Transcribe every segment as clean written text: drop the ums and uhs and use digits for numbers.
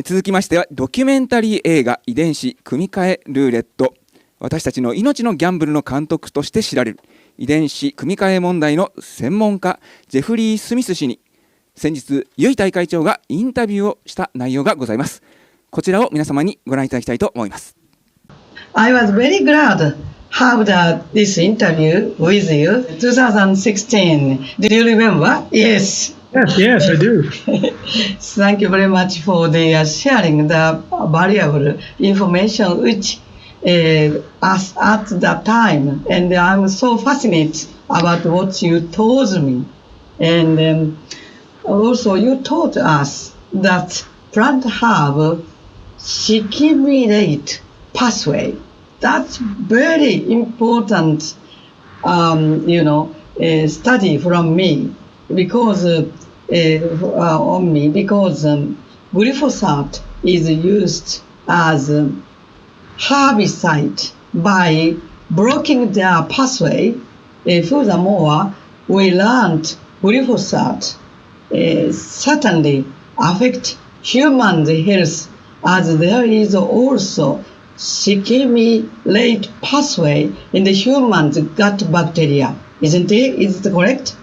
続きましてはドキュメンタリー映画遺伝子組み換えルーレット、私たちの命のギャンブルの監督として知られる遺伝子組み換え問題の専門家ジェフリー・スミス氏に先日由井大会長がインタビューをした内容がございます。こちらを皆様にご覧いただきたいと思います。 I was very glad to have this interview with you 2016. Do you remember? Yes. Yes, I do. Thank you very much for the sharing the valuable information which us at that time, and I'm so fascinated about what you told me. And also you taught us that plant have stimulate pathway. That's very important, study from me because on me because glyphosate is used as herbicide by blocking their pathway. Furthermore, we learned glyphosate certainly affect human health as there is also stimulate pathway in the human's gut bacteria. Isn't it? Is it correct?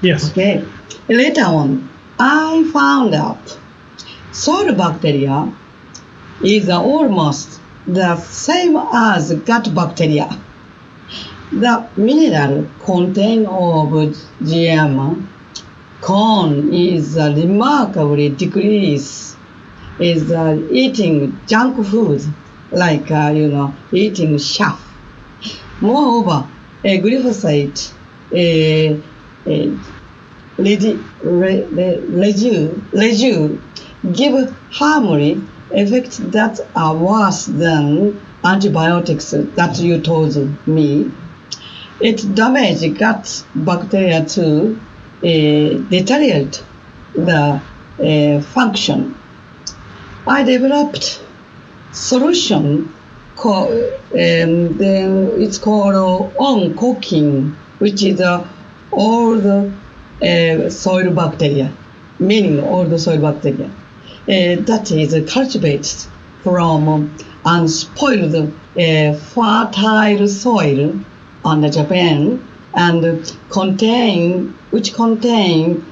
Yes. Okay. Later on, I found out soil bacteria is almost the same as gut bacteria. The mineral content of GM corn is remarkably decreased is eating junk food like eating chaff. Moreover, glyphosate residue give harmful effects that are worse than antibiotics that you told me. It damages gut bacteria to deteriorate the function. I developed solution it's called on-cooking, which is all the soil bacteria, meaning all the soil bacteria that is cultivated from unspoiled fertile soil on Japan and which contain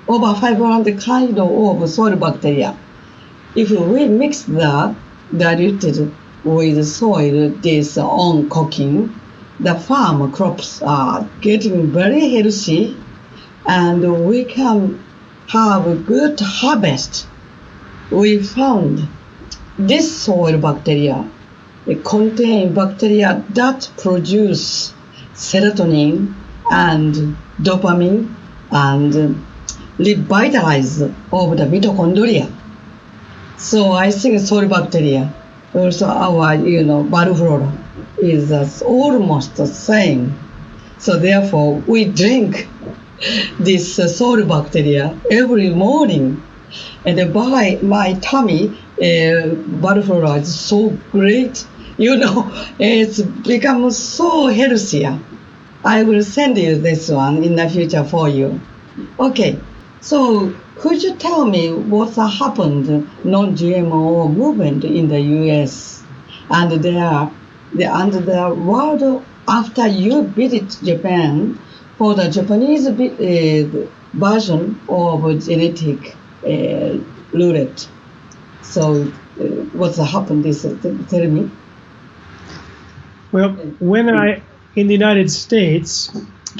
over 500 kind of soil bacteria. If we mix that diluted with soil this on cooking, the farm crops are getting very healthy and we can have a good harvest. We found this soil bacteria contain bacteria that produce serotonin and dopamine and revitalize of the mitochondria. So I think soil bacteria, also our bioflora, is almost the same. So therefore, we drink this soil bacteria every morning, and by my tummy, bioflora is so great. It's become so healthier. I will send you this one in the future for you. Okay, so could you tell me what happened non-GMO movement in the U.S. and the world after you visit Japan for the Japanese version of genetic roulette? So what's happened? Tell me. Well, when in the United States,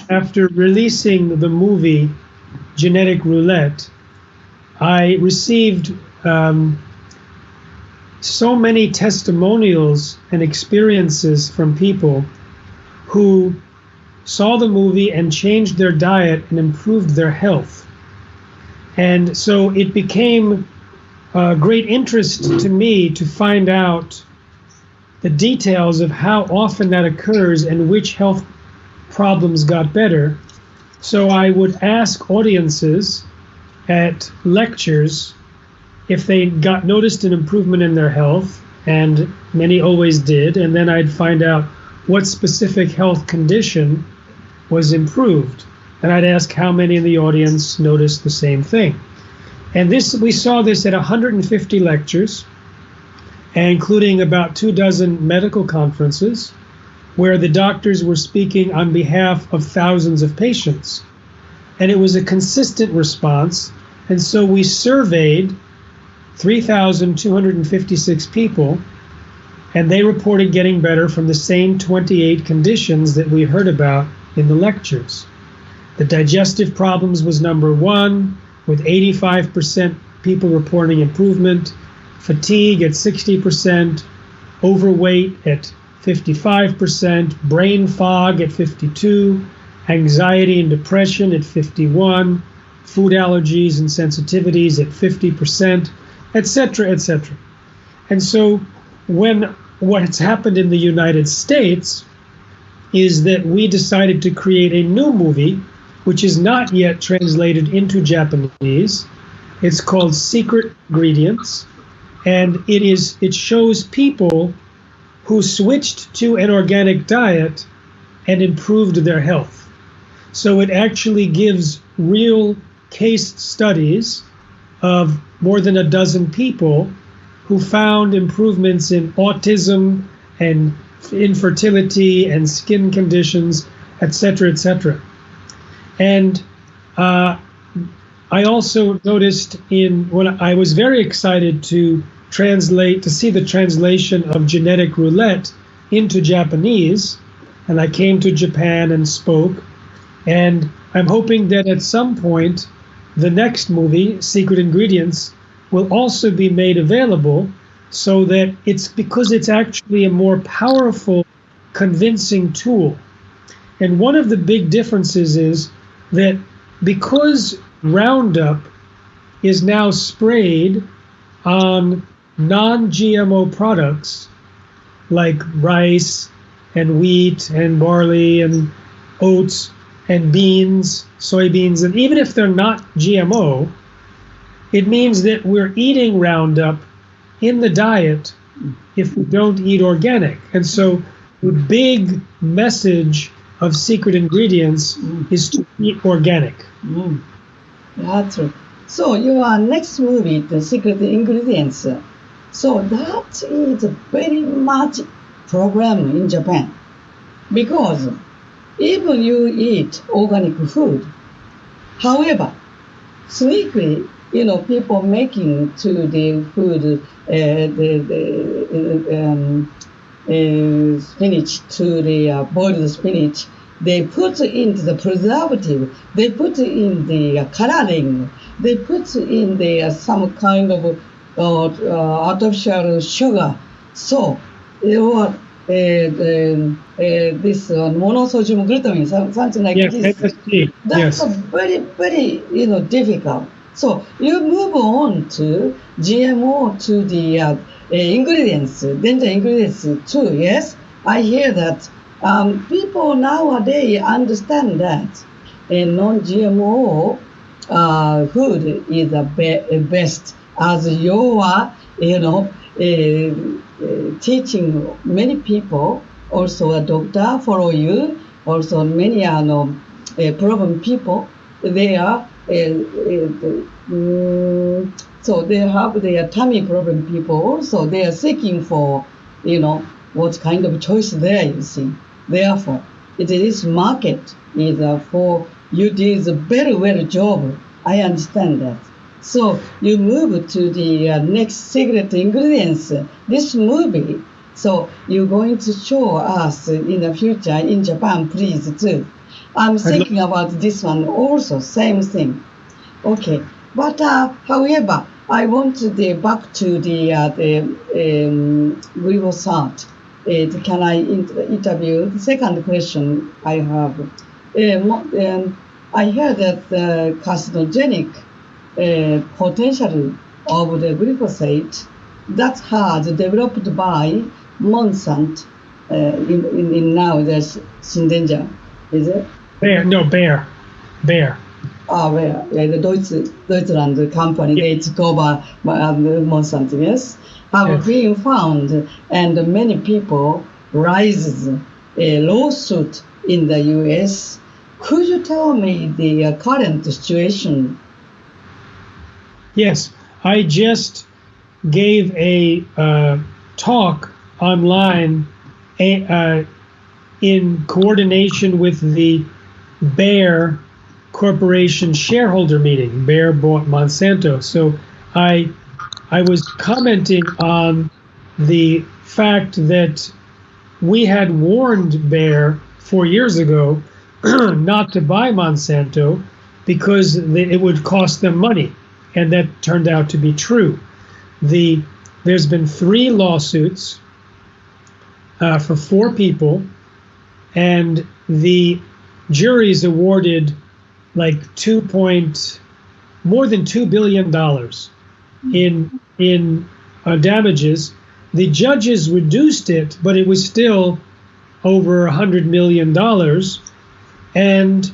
after releasing the movie Genetic Roulette, I received so many testimonials and experiences from people who saw the movie and changed their diet and improved their health. And so it became a great interest to me to find out the details of how often that occurs and which health problems got better. So I would ask audiences at lectures if they noticed an improvement in their health, and many always did, and then I'd find out what specific health condition was improved. And I'd ask how many in the audience noticed the same thing. And we saw this at 150 lectures, including about 24 medical conferences, where the doctors were speaking on behalf of thousands of patients. And it was a consistent response. And so we surveyed 3,256 people, and they reported getting better from the same 28 conditions that we heard about in the lectures. The digestive problems was number one, with 85% people reporting improvement, fatigue at 60%, overweight at 55%, brain fog at 52%, anxiety and depression at 51%, food allergies and sensitivities at 50%, etc., etc. And so what has happened in the United States is that we decided to create a new movie, which is not yet translated into Japanese. It's called Secret Ingredients, and it shows people who switched to an organic diet and improved their health. So it actually gives real case studies of more than a dozen people who found improvements in autism and infertility and skin conditions, etc., etc. And I also noticed when I was very excited to see the translation of Genetic Roulette into Japanese, and I came to Japan and spoke, and I'm hoping that at some point the next movie, Secret Ingredients, will also be made available, so that because it's actually a more powerful, convincing tool. And one of the big differences is that because Roundup is now sprayed on non-GMO products like rice and wheat and barley and oats and beans, soybeans, and even if they're not GMO, it means that we're eating Roundup in the diet if we don't eat organic. And so the big message of Secret Ingredients is to eat organic. That's true. So your next movie, The Secret Ingredients, so that is very much program in Japan, because even you eat organic food, however, sneakily, people making to the food spinach, to the boiled spinach, they put into the preservative, they put in the coloring, they put in the some kind of artificial sugar. So this monosodium glutamine, something like this. That's very, very difficult. So you move on to GMO, to the ingredients, danger ingredients too. Yes, I hear that. People nowadays understand that non-GMO food is the best, as you are, teaching many people, also a doctor follow you, also many problem people, they are, so they have their tummy problem people also, they are seeking for, what kind of choice there, you see. Therefore, it is market is for you did a very well job. I understand that. So you move to the next Secret Ingredients. This movie, so you're going to show us in the future in Japan, please too. I'm thinking about this one also, same thing. Okay, but however, I want to get back to the glyphosate. Can I interview? The second question I have. I heard that the carcinogenic potential of the glyphosate that has developed by Monsanto in now the Syngenta, is it? Bayer. Where? Yeah, the Deutschland company, they took over Monsanto, yes? Have been found, and many people raises a lawsuit in the U.S. Could you tell me the current situation? Yes, I just gave a talk online in coordination with the Bayer Corporation shareholder meeting. Bayer bought Monsanto. So I was commenting on the fact that we had warned Bayer 4 years ago not to buy Monsanto because it would cost them money. And that turned out to be true. There's been 3 lawsuits for 4 people, and the jury's awarded like more than $2 billion in damages. The judges reduced it, but it was still over $100 million. And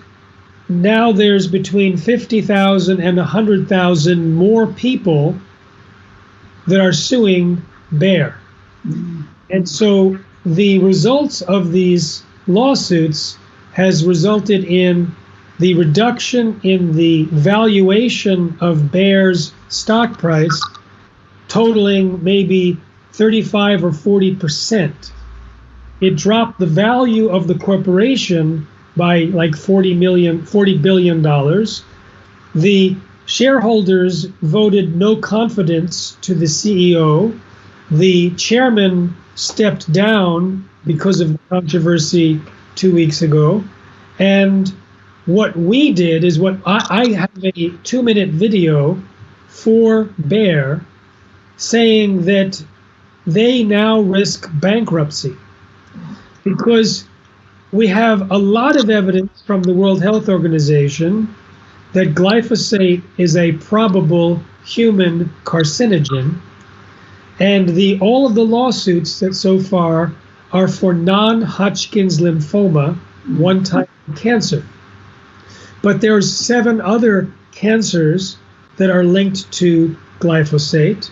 now there's between 50,000 and 100,000 more people that are suing Bayer. And so the results of these lawsuits has resulted in the reduction in the valuation of Bayer's stock price totaling maybe 35 or 40%. It dropped the value of the corporation by like $40 billion. The shareholders voted no confidence to the CEO. The chairman stepped down because of the controversy 2 weeks ago. And what we did is I have a 2-minute video for Bayer saying that they now risk bankruptcy because we have a lot of evidence from the World Health Organization that glyphosate is a probable human carcinogen, and all of the lawsuits that so far are for non-Hodgkin's lymphoma, one type of cancer. But there's 7 other cancers that are linked to glyphosate,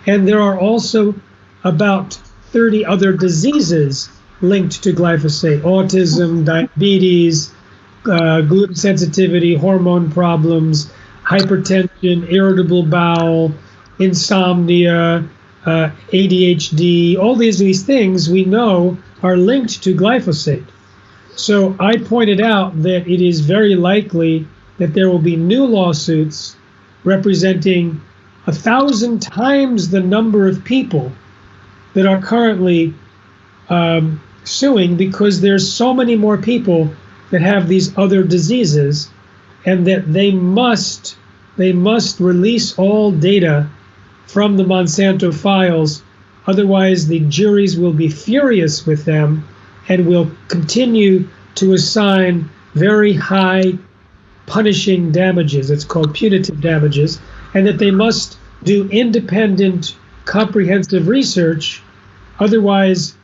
and there are also about 30 other diseases linked to glyphosate: autism, diabetes, gluten sensitivity, hormone problems, hypertension, irritable bowel, insomnia, ADHD. All these things we know are linked to glyphosate. So I pointed out that it is very likely that there will be new lawsuits representing 1,000 times the number of people that are currently suing, because there's so many more people that have these other diseases, and that they must release all data from the Monsanto files. Otherwise, the juries will be furious with them and will continue to assign very high punishing damages. It's called punitive damages, and that they must do independent, comprehensive research. Otherwise,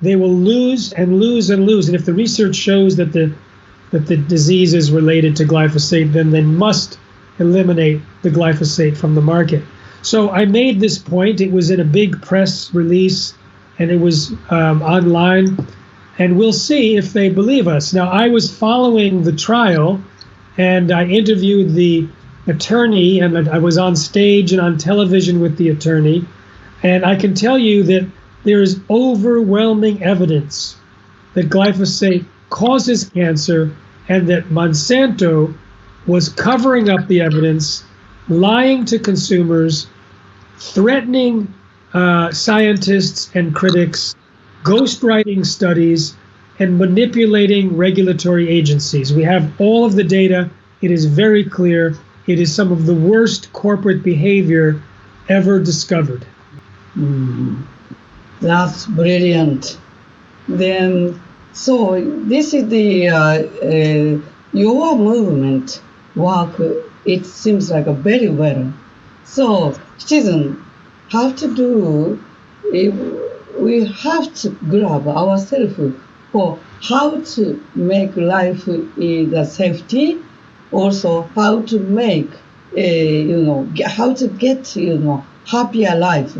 they will lose and lose and lose. And if the research shows that the disease is related to glyphosate, then they must eliminate the glyphosate from the market. So I made this point. It was in a big press release, and it was online. And we'll see if they believe us. Now, I was following the trial, and I interviewed the attorney, and I was on stage and on television with the attorney. And I can tell you that there is overwhelming evidence that glyphosate causes cancer, and that Monsanto was covering up the evidence, lying to consumers, threatening scientists and critics, ghostwriting studies, and manipulating regulatory agencies. We have all of the data. It is very clear. It is some of the worst corporate behavior ever discovered. That's brilliant. Then, so this is the your movement work. It seems like a very well. So citizens have to do. We have to grab ourselves for how to make life the safety. Also, how to make how to get happier life.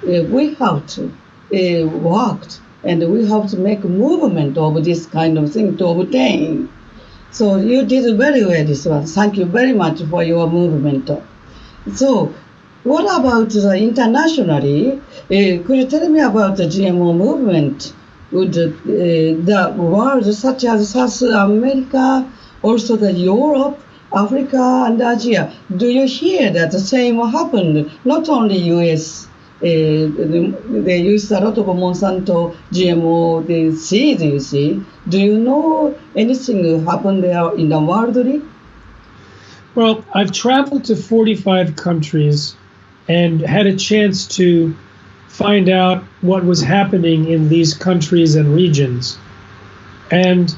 We have to work, and we have to make a movement of this kind of thing to obtain. So you did very well this one. Thank you very much for your movement. So, what about the internationally? Could you tell me about the GMO movement? Would the world, such as South America, also the Europe, Africa, and Asia, do you hear that the same happened? Not only U.S. They used a lot of Monsanto GMO the seeds, you see. Do you know anything happened there in the world? Well, I've traveled to 45 countries and had a chance to find out what was happening in these countries and regions. And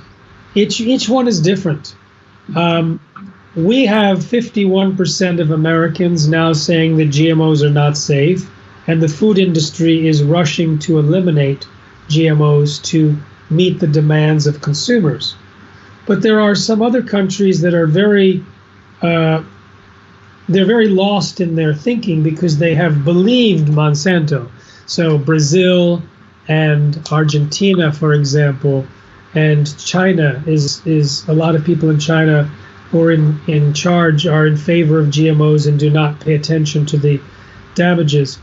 each one is different. We have 51% of Americans now saying that GMOs are not safe, and the food industry is rushing to eliminate GMOs to meet the demands of consumers. But there are some other countries that are they're very lost in their thinking because they have believed Monsanto. So Brazil and Argentina, for example, and China is a lot of people in China who are in charge are in favor of GMOs and do not pay attention to the damages.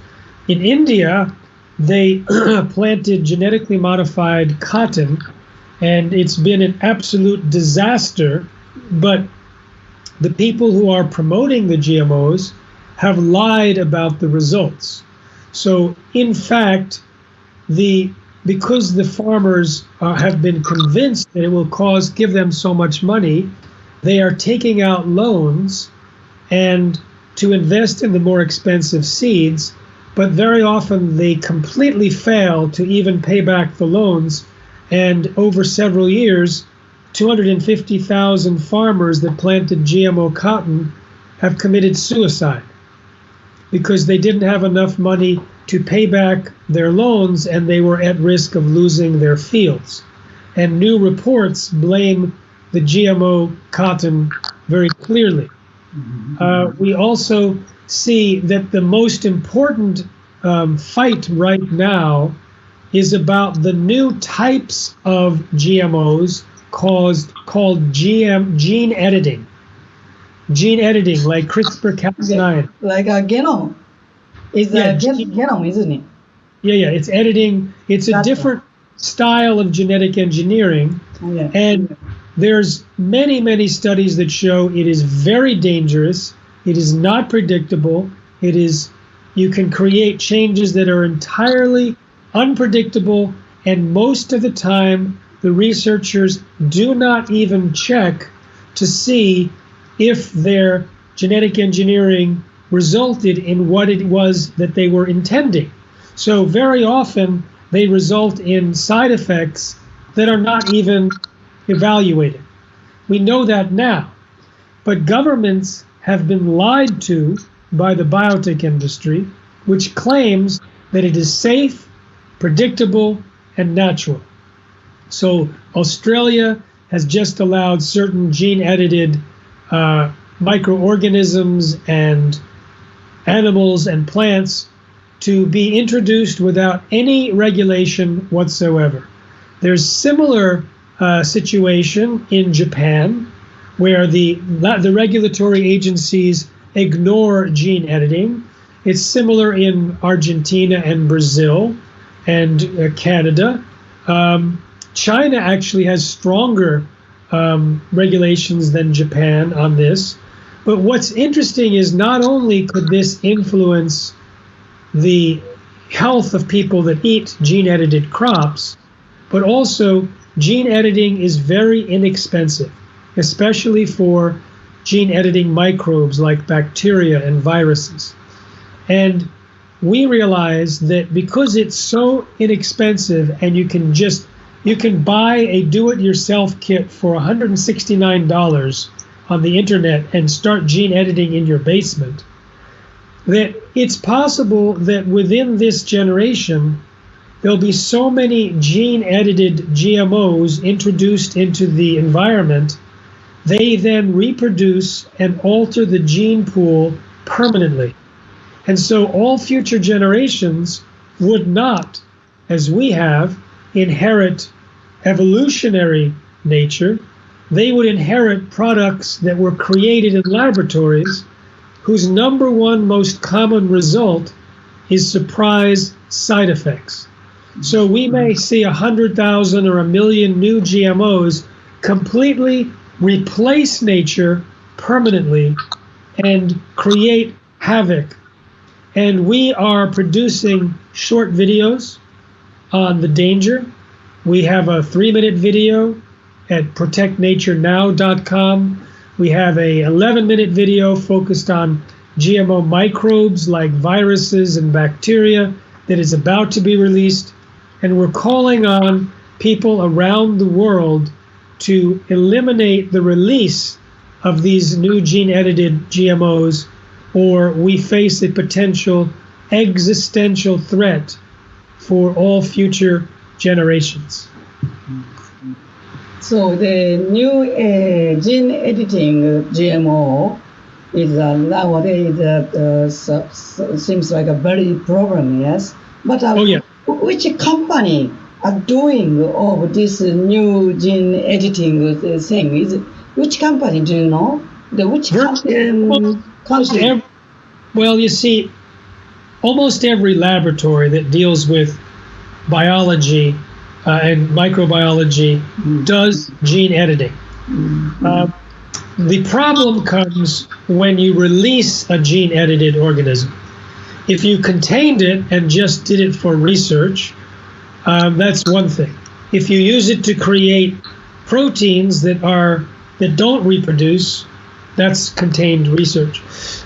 In India, they planted genetically modified cotton, and it's been an absolute disaster, but the people who are promoting the GMOs have lied about the results. So, in fact, because the farmers have been convinced that it will give them so much money, they are taking out loans and to invest in the more expensive seeds, but very often they completely fail to even pay back the loans, and over several years, 250,000 farmers that planted GMO cotton have committed suicide because they didn't have enough money to pay back their loans and they were at risk of losing their fields. And new reports blame the GMO cotton very clearly. We also see that the most important fight right now is about the new types of GMOs called gene editing. Gene editing, like CRISPR-Cas9. Like a genome. It's a genome, isn't it? Yeah, it's editing. It's a different style of genetic engineering. Yeah. And there's many studies that show it is very dangerous. It is not predictable. You can create changes that are entirely unpredictable, and most of the time the researchers do not even check to see if their genetic engineering resulted in what it was that they were intending. So very often they result in side effects that are not even evaluated. We know that now, but governments have been lied to by the biotech industry, which claims that it is safe, predictable, and natural. So Australia has just allowed certain gene-edited microorganisms and animals and plants to be introduced without any regulation whatsoever. There's similar situation in Japan, where the regulatory agencies ignore gene editing. It's similar in Argentina and Brazil and Canada. China actually has stronger regulations than Japan on this. But what's interesting is not only could this influence the health of people that eat gene-edited crops, but also gene editing is very inexpensive, especially for gene editing microbes like bacteria and viruses. And we realize that because it's so inexpensive and you can buy a do-it-yourself kit for $169 on the internet and start gene editing in your basement, that it's possible that within this generation there'll be so many gene-edited GMOs introduced into the environment, they then reproduce and alter the gene pool permanently. And so all future generations would not, as we have, inherit evolutionary nature. They would inherit products that were created in laboratories whose number one most common result is surprise side effects. So we may see 100,000 or 1 million new GMOs completely replace nature permanently and create havoc. And we are producing short videos on the danger. We have a 3-minute video at protectnaturenow.com. We have a 11-minute video focused on GMO microbes like viruses and bacteria that is about to be released. And we're calling on people around the world to eliminate the release of these new gene-edited GMOs, or we face a potential existential threat for all future generations. So the new gene editing GMO is nowadays seems like a very problem, yes. But which company are doing all this new gene editing thing? Is which company, do you know? Which country? Well, you see, almost every laboratory that deals with biology and microbiology does gene editing. The problem comes when you release a gene-edited organism. If you contained it and just did it for research, that's one thing. If you use it to create proteins that don't reproduce, that's contained research.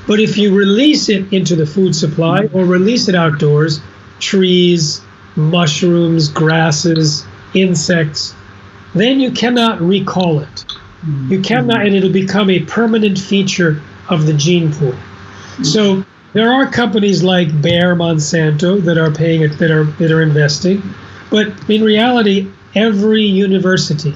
But if you release it into the food supply or release it outdoors, trees, mushrooms, grasses, insects, then you cannot recall it. You cannot, and it'll become a permanent feature of the gene pool. So there are companies like Bayer, Monsanto that are paying it, that are investing, but in reality, every university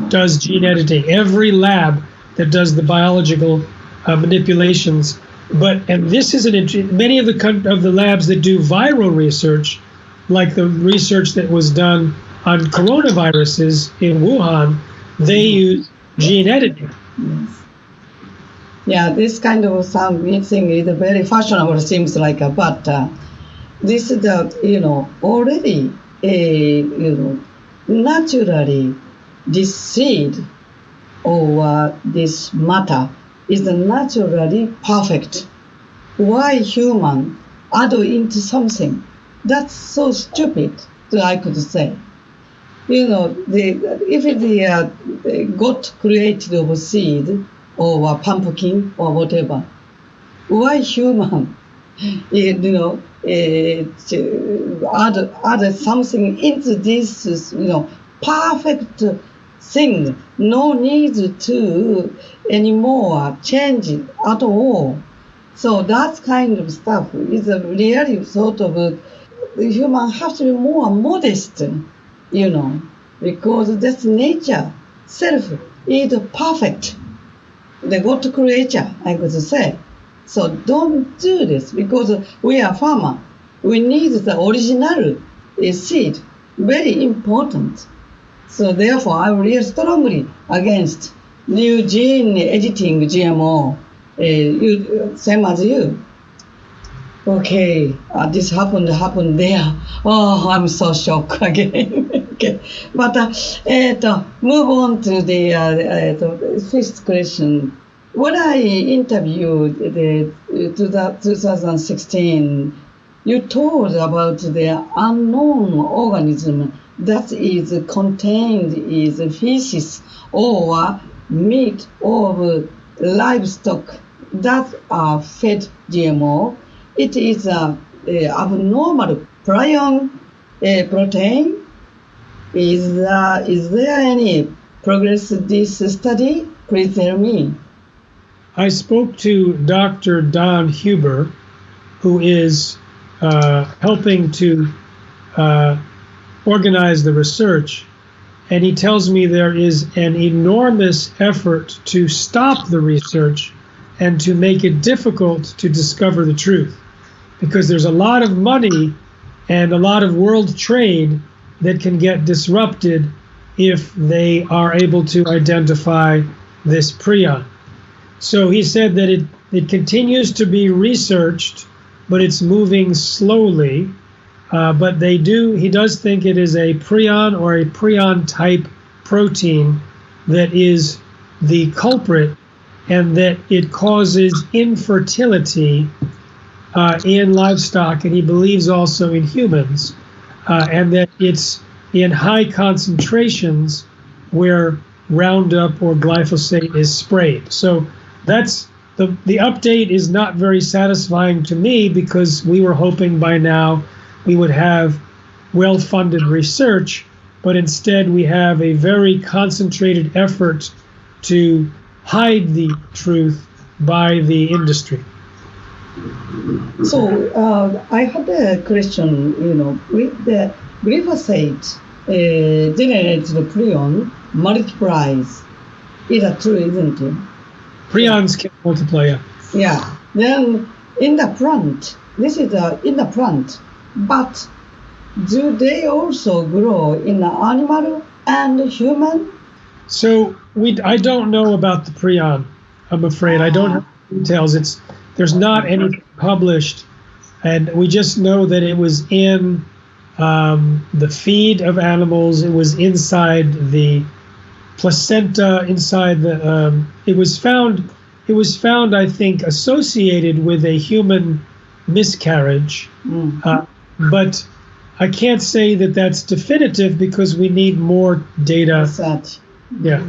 does gene editing. Every lab that does the biological manipulations. And this is many of the labs that do viral research, like the research that was done on coronaviruses in Wuhan, they use gene editing. Yes. Yeah, this kind of thing is very fashionable, seems like, but this is already naturally this seed or this matter is naturally perfect. Why human add into something? That's so stupid, I could say. If the got created of seed or a pumpkin or whatever, why human, add something into this, perfect thing, no need to anymore change it at all. So that kind of stuff is a really sort of the human have to be more modest, because that's nature, self is perfect. The God creature, I could say. So don't do this, because we are farmer. We need the original seed, very important. So therefore, I'm really strongly against new gene editing GMO, same as you. Okay, this happened there. Oh, I'm so shocked again. Okay, but move on to the fifth question. When I interviewed the 2016, you told about the unknown organism that is contained in feces or meat of livestock that are fed GMO. It is abnormal prion protein. Is there any progress in this study? Please tell me. I spoke to Dr. Don Huber, who is helping to organize the research, and he tells me there is an enormous effort to stop the research and to make it difficult to discover the truth, because there's a lot of money and a lot of world trade that can get disrupted if they are able to identify this prion. So he said that It continues to be researched, but it's moving slowly. But he does think it is a prion or a prion type protein that is the culprit, and that it causes infertility in livestock, and he believes also in humans, and that it's in high concentrations where Roundup or glyphosate is sprayed. So that's the update is not very satisfying to me, because we were hoping by now we would have well-funded research, but instead we have a very concentrated effort to hide the truth by the industry. So I had a question, with the glyphosate generated prion multiplies. Is that true, isn't it? Prions can multiply, yeah. Yeah. Then in the plant, this is in the plant, but do they also grow in the animal and human? So I don't know about the prion, I'm afraid. I don't have details. There's not anything published, and we just know that it was in the feed of animals. It was inside the placenta, inside the. It was found, I think, associated with a human miscarriage, but I can't say that that's definitive, because we need more data. Research. Yeah.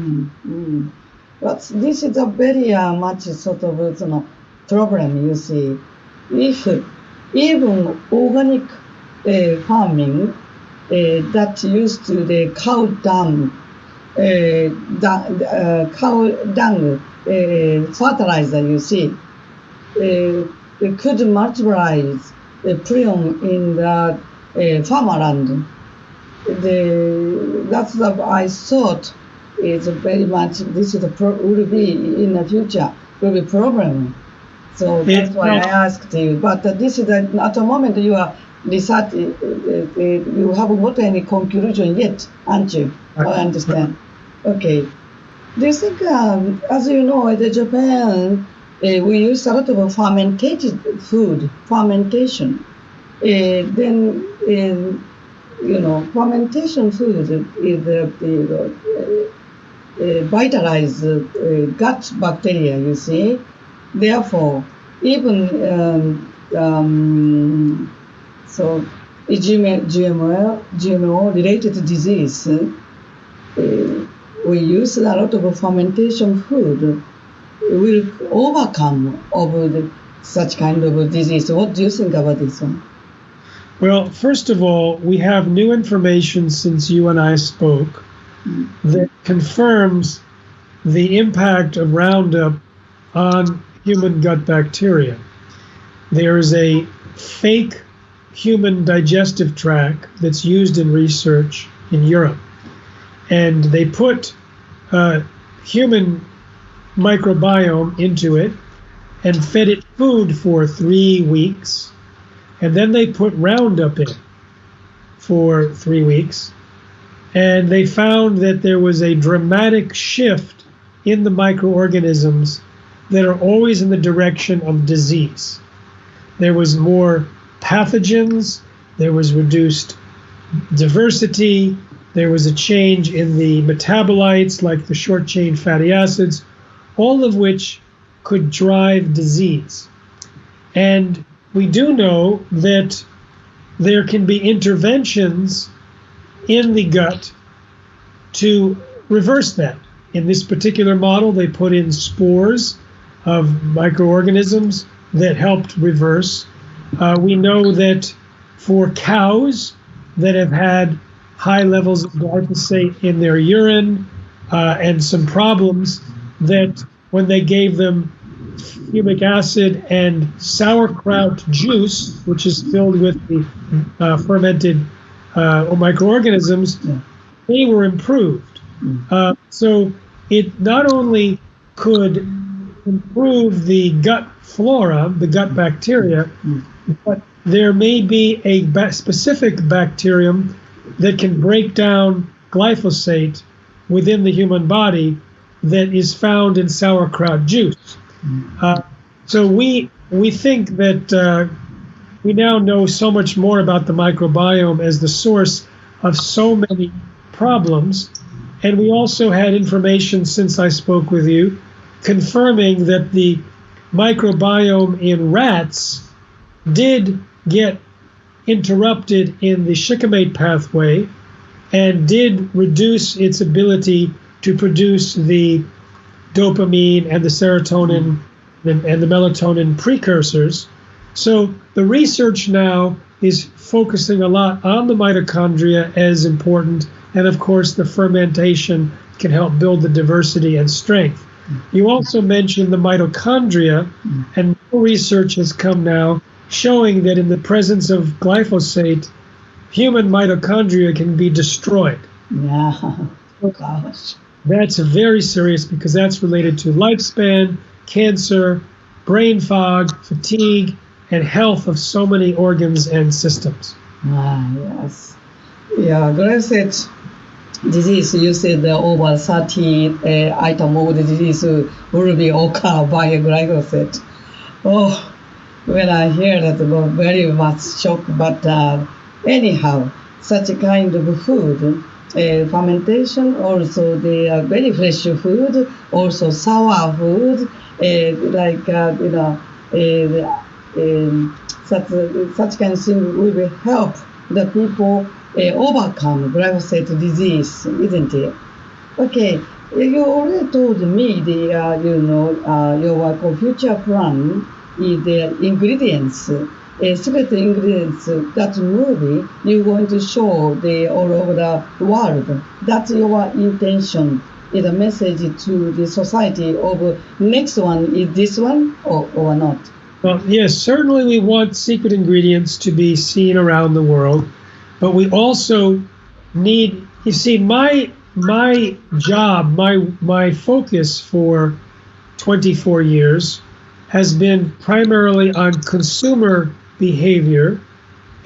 But this is a very much sort of problem, you see. If even organic farming that used to the cow dung fertilizer, you see, it could multiply the prion in the farmland. That's what I thought is very much, this is will be in the future, will be problem. So that's why I asked you. But this is at the moment you are research, you haven't got any conclusion yet, aren't you? I understand. Okay. Do you think, as you know, in Japan, we use a lot of fermented food, fermentation. Then, fermentation food is vitalize gut bacteria, you see. Therefore, even so GMO related disease, we use a lot of fermentation food will overcome of such kind of disease. What do you think about this one? Well, first of all, we have new information since you and I spoke that confirms the impact of Roundup on human gut bacteria. There is a fake human digestive tract that's used in research in Europe, and they put human microbiome into it and fed it food for 3 weeks, and then they put Roundup in for 3 weeks, and they found that there was a dramatic shift in the microorganisms that are always in the direction of disease. There was more pathogens, there was reduced diversity, there was a change in the metabolites like the short-chain fatty acids, all of which could drive disease. And we do know that there can be interventions in the gut to reverse that. In this particular model, they put in spores of microorganisms that helped reverse. We know that for cows that have had high levels of glyphosate in their urine and some problems, that when they gave them humic acid and sauerkraut juice, which is filled with the fermented microorganisms, they were improved. So it not only could improve the gut flora, the gut bacteria, but there may be a specific bacterium that can break down glyphosate within the human body that is found in sauerkraut juice. So we think that we now know so much more about the microbiome as the source of so many problems. And we also had information since I spoke with you confirming that the microbiome in rats did get interrupted in the shikimate pathway and did reduce its ability to produce the dopamine and the serotonin and the melatonin precursors. So the research now is focusing a lot on the mitochondria as important, and of course the fermentation can help build the diversity and strength. You also mentioned the mitochondria, and more research has come now showing that in the presence of glyphosate, human mitochondria can be destroyed. Yeah. Gosh. That's very serious because that's related to lifespan, cancer, brain fog, fatigue, and health of so many organs and systems. Yes. Yeah, glyphosate disease, you said over 30 item of the disease will be occurred by glyphosate. Oh, when I hear that, I was very much shocked. But anyhow, such a kind of food, fermentation, also they are very fresh food, also sour food, such kind of thing will help the people overcome glyphosate disease, isn't it? Okay, you already told me your future plan is the ingredients, secret ingredients. That movie you're going to show all over the world. That's your intention. Is a message to the society of next one is this one or not? Well, yes, certainly we want secret ingredients to be seen around the world, but we also need, you see, my job, my focus for 24 years has been primarily on consumer behavior,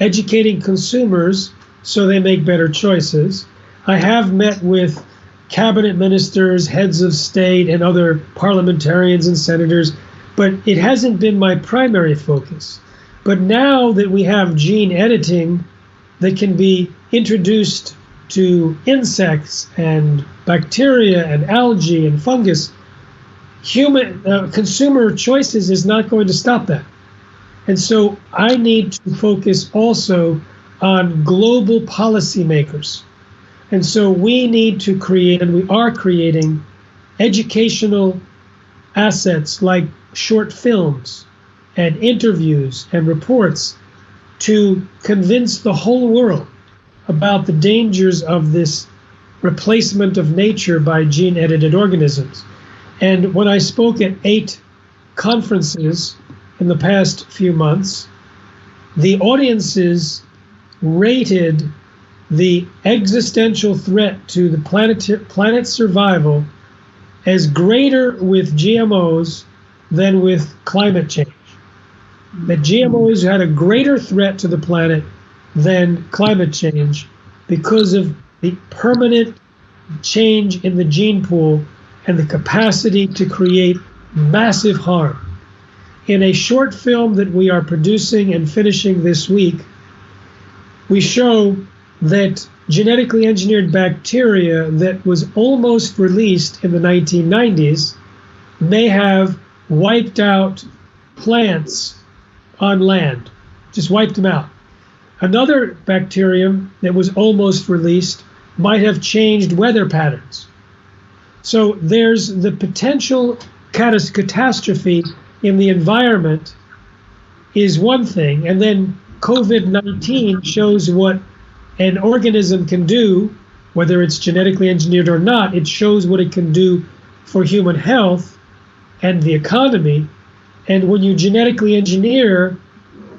educating consumers so they make better choices. I have met with cabinet ministers, heads of state, and other parliamentarians and senators, but it hasn't been my primary focus. But now that we have gene editing that can be introduced to insects and bacteria and algae and fungus, human consumer choices is not going to stop that. And so I need to focus also on global policymakers. And so we need to create, and we are creating, educational assets like short films and interviews and reports to convince the whole world about the dangers of this replacement of nature by gene-edited organisms. And when I spoke at 8 conferences in the past few months, the audiences rated the existential threat to the planet's survival as greater with GMOs than with climate change. That GMOs had a greater threat to the planet than climate change because of the permanent change in the gene pool and the capacity to create massive harm. In a short film that we are producing and finishing this week, we show that genetically engineered bacteria that was almost released in the 1990s may have wiped out plants on land, just wiped them out. Another bacterium that was almost released might have changed weather patterns. So there's the potential catastrophe in the environment is one thing, and then COVID-19 shows what an organism can do, whether it's genetically engineered or not. It shows what it can do for human health and the economy. And when you genetically engineer,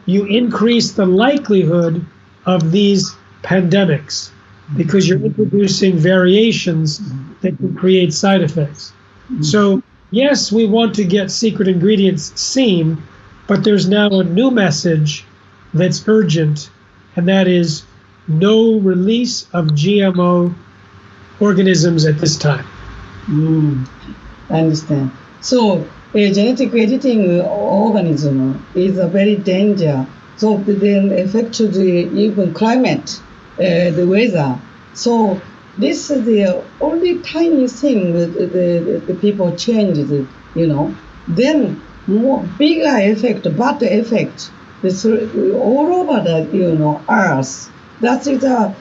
you increase the likelihood of these pandemics because you're introducing variations that can create side effects. So yes, we want to get secret ingredients seen, but there's now a new message that's urgent, and that is no release of GMO organisms at this time. I understand. So a genetic editing organism is a very danger. So then affect the even climate, the weather. So this is the only tiny thing that the people change, Then more bigger effect, bad effect, all over the Earth. That is a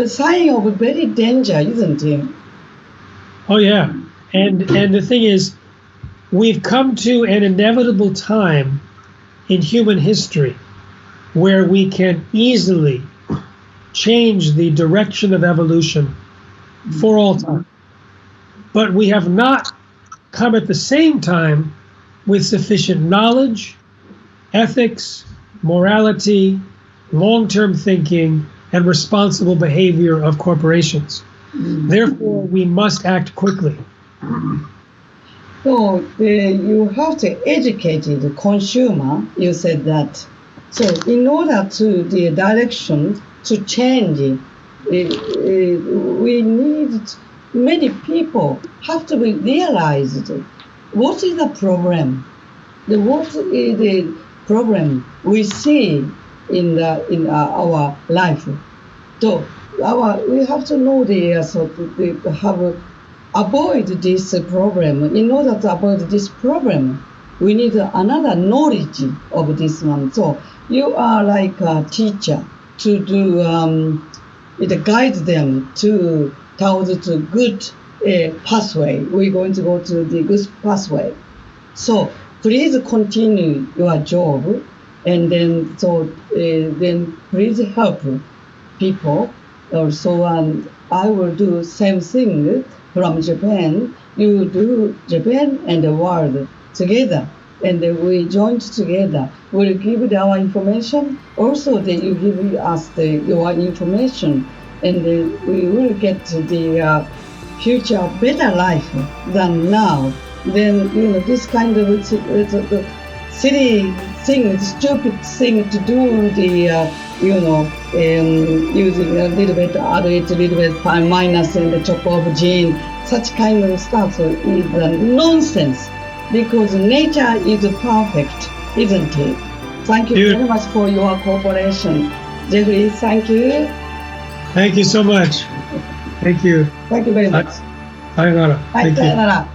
sign of very danger, isn't it? Oh yeah, and the thing is, we've come to an inevitable time in human history where we can easily change the direction of evolution for all time. But we have not come at the same time with sufficient knowledge, ethics, morality, long-term thinking, and responsible behavior of corporations. Therefore, we must act quickly. So you have to educate the consumer, you said that. So in order to the direction to change, we need many people have to be realized what is the problem, what is the problem we see in our life. So we have to know avoid this problem. In order to avoid this problem, we need another knowledge of this one. So you are like a teacher to do it guides them towards a good pathway. We're going to go to the good pathway. So please continue your job, and then then please help people. Also, I will do same thing from Japan. You do Japan and the world together, and we joined together. We'll give our information. Also, you give us your information, and we will get the future better life than now. Then this kind of silly thing, stupid thing to do using a little bit, add it a little bit minus in the top of gene, such kind of stuff is nonsense, because nature is perfect, isn't it? Thank you very much for your cooperation. Jeffrey, thank you. Thank you so much. Thank you. Thank you very much. Sayonara. Thank you. Sayonara.